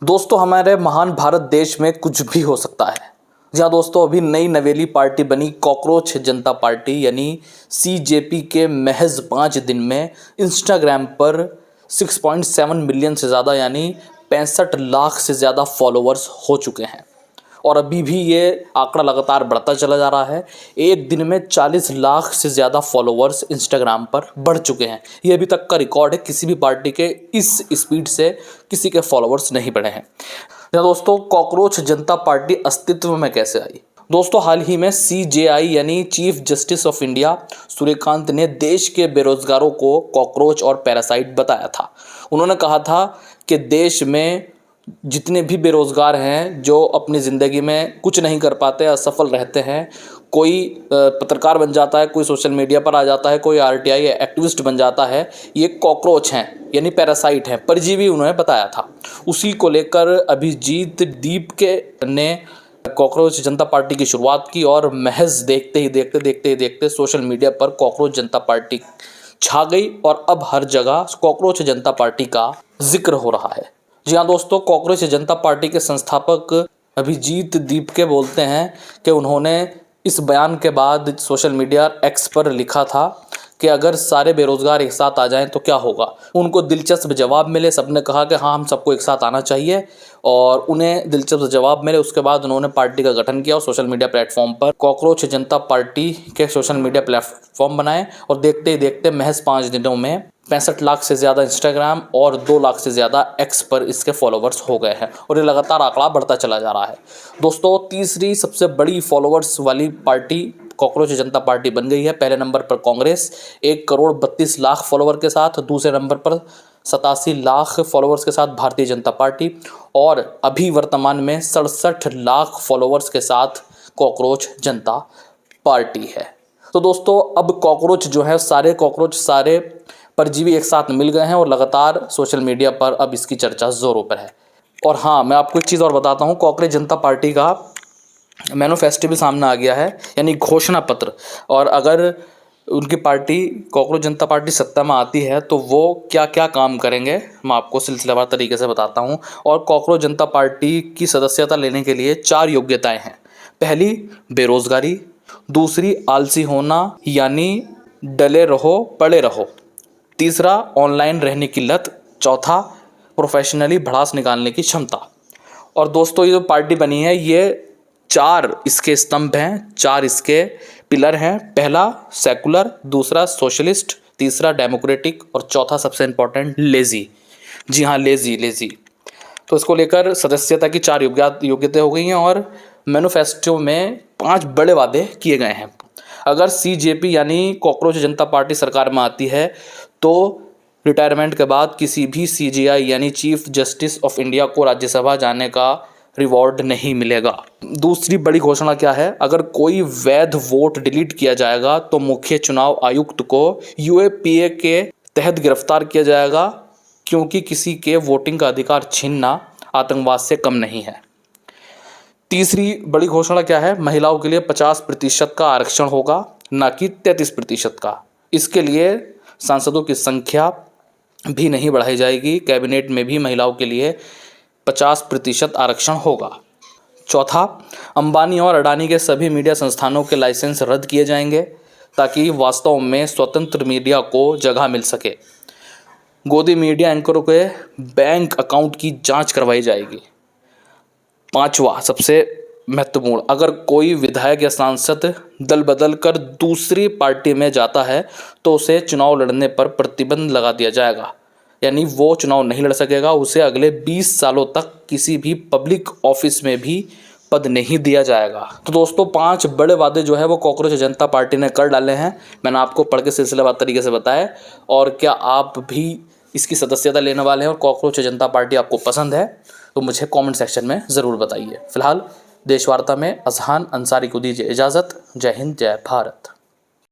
दोस्तों, हमारे महान भारत देश में कुछ भी हो सकता है। जी हाँ दोस्तों, अभी नई नवेली पार्टी बनी कॉकरोच जनता पार्टी यानी सीजेपी के महज 5 दिन में इंस्टाग्राम पर 6.7 मिलियन से ज़्यादा यानी 65 लाख से ज़्यादा फॉलोअर्स हो चुके हैं। और अभी भी ये आंकड़ा लगातार बढ़ता चला जा रहा है। एक दिन में 40 लाख से ज़्यादा फॉलोअर्स इंस्टाग्राम पर बढ़ चुके हैं। ये अभी तक का रिकॉर्ड है, किसी भी पार्टी के इस स्पीड से किसी के फॉलोअर्स नहीं बढ़े हैं। दोस्तों, कॉकरोच जनता पार्टी अस्तित्व में कैसे आई? दोस्तों, हाल ही में सीजेआई यानी chief justice of India Suryakant ने देश के बेरोजगारों को कॉकरोच और पैरासाइट बताया था। उन्होंने कहा था कि देश में जितने भी बेरोजगार हैं, जो अपनी ज़िंदगी में कुछ नहीं कर पाते, असफल रहते हैं, कोई पत्रकार बन जाता है, कोई सोशल मीडिया पर आ जाता है, कोई आरटीआई एक्टिविस्ट बन जाता है, ये कॉकरोच हैं यानी पैरासाइट हैं, परजीवी उन्होंने बताया था। उसी को लेकर अभिजीत दीप के ने कॉकरोच जनता पार्टी की शुरुआत की और महज देखते सोशल मीडिया पर कॉकरोच जनता पार्टी छा गई और अब हर जगह कॉकरोच जनता पार्टी का जिक्र हो रहा है। जी हाँ दोस्तों, कॉकरोच जनता पार्टी के संस्थापक अभिजीत दीप के बोलते हैं कि उन्होंने इस बयान के बाद सोशल मीडिया एक्स पर लिखा था कि अगर सारे बेरोजगार एक साथ आ जाएं तो क्या होगा। उनको दिलचस्प जवाब मिले, सबने कहा कि हाँ, हम सबको एक साथ आना चाहिए और उन्हें दिलचस्प जवाब मिले। उसके बाद उन्होंने पार्टी का गठन किया और सोशल मीडिया प्लेटफॉर्म पर कॉकरोच जनता पार्टी के सोशल मीडिया प्लेटफॉर्म बनाए और देखते ही देखते महज 5 दिनों में 65 लाख से ज़्यादा इंस्टाग्राम और 2 लाख से ज़्यादा एक्स पर इसके फॉलोवर्स हो गए हैं और ये लगातार आंकड़ा बढ़ता चला जा रहा है। दोस्तों, तीसरी सबसे बड़ी फॉलोवर्स वाली पार्टी कॉकरोच जनता पार्टी बन गई है। पहले नंबर पर कांग्रेस 1 करोड़ 32 लाख फॉलोवर के साथ, दूसरे नंबर पर 87 लाख फॉलोवर्स के साथ भारतीय जनता पार्टी और अभी वर्तमान में 67 लाख फॉलोवर्स के साथ कॉकरोच जनता पार्टी है। तो दोस्तों, अब कॉकरोच जो है, सारे कॉकरोच, सारे परजीवी एक साथ मिल गए हैं और लगातार सोशल मीडिया पर अब इसकी चर्चा जोरों पर है। और हाँ, मैं आपको एक चीज़ और बताता हूँ, कॉकरोच जनता पार्टी का मैनिफेस्टो भी सामने आ गया है यानी घोषणा पत्र। और अगर उनकी पार्टी कॉकरोच जनता पार्टी सत्ता में आती है तो वो क्या क्या काम करेंगे, मैं आपको सिलसिलेवार तरीके से बताता हूँ। और कॉकरोच जनता पार्टी की सदस्यता लेने के लिए 4 योग्यताएं हैं। पहली, बेरोजगारी। दूसरी, आलसी होना यानी डले रहो पड़े रहो। तीसरा, ऑनलाइन रहने की लत। चौथा, प्रोफेशनली भड़ास निकालने की क्षमता। और दोस्तों, ये जो पार्टी बनी है, ये 4 इसके स्तंभ हैं, 4 इसके पिलर हैं। पहला सेकुलर, दूसरा सोशलिस्ट, तीसरा डेमोक्रेटिक और चौथा सबसे इंपॉर्टेंट लेजी। जी हाँ, लेजी। तो इसको लेकर सदस्यता की 4 योग्यताएं हो गई हैं और मैनिफेस्टो में 5 बड़े वादे किए गए हैं। अगर सीजेपी यानी कॉकरोच जनता पार्टी सरकार में आती है तो रिटायरमेंट के बाद किसी भी सीजेआई यानी चीफ जस्टिस ऑफ इंडिया को राज्यसभा जाने का रिवॉर्ड नहीं मिलेगा। दूसरी बड़ी घोषणा क्या है? अगर कोई वैध वोट डिलीट किया जाएगा तो मुख्य चुनाव आयुक्त को यूएपीए के तहत गिरफ्तार किया जाएगा, क्योंकि किसी के वोटिंग का अधिकार छीनना आतंकवाद से कम नहीं है। तीसरी बड़ी घोषणा क्या है? महिलाओं के लिए 50% का आरक्षण होगा, न कि 33% का। इसके लिए सांसदों की संख्या भी नहीं बढ़ाई जाएगी, कैबिनेट में भी महिलाओं के लिए 50% आरक्षण होगा। चौथा, अंबानी और अडानी के सभी मीडिया संस्थानों के लाइसेंस रद्द किए जाएंगे ताकि वास्तव में स्वतंत्र मीडिया को जगह मिल सके। गोदी मीडिया एंकरों के बैंक अकाउंट की जांच करवाई जाएगी। पांचवा, सबसे महत्वपूर्ण, अगर कोई विधायक या सांसद दल बदल कर दूसरी पार्टी में जाता है तो उसे चुनाव लड़ने पर प्रतिबंध लगा दिया जाएगा, यानी वो चुनाव नहीं लड़ सकेगा। उसे अगले 20 सालों तक किसी भी पब्लिक ऑफिस में भी पद नहीं दिया जाएगा। तो दोस्तों, 5 बड़े वादे जो है वो कॉकरोच जनता पार्टी ने कर डाले हैं। मैंने आपको पढ़ के सिलसिलेवार तरीके से बताया। और क्या आप भी इसकी सदस्यता लेने वाले हैं और कॉकरोच जनता पार्टी आपको पसंद है तो मुझे कमेंट सेक्शन में ज़रूर बताइए। फिलहाल देश वार्ता में अजहान अंसारी को दीजिए इजाज़त। जय हिंद, जय भारत।